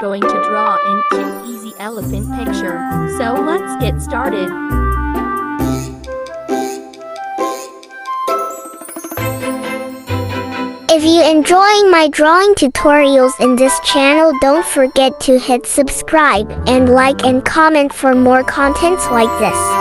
going to draw an cute easy elephant picture. So let's get started. If you enjoying my drawing tutorials in this channel, don't forget to hit subscribe and like and comment for more contents like this.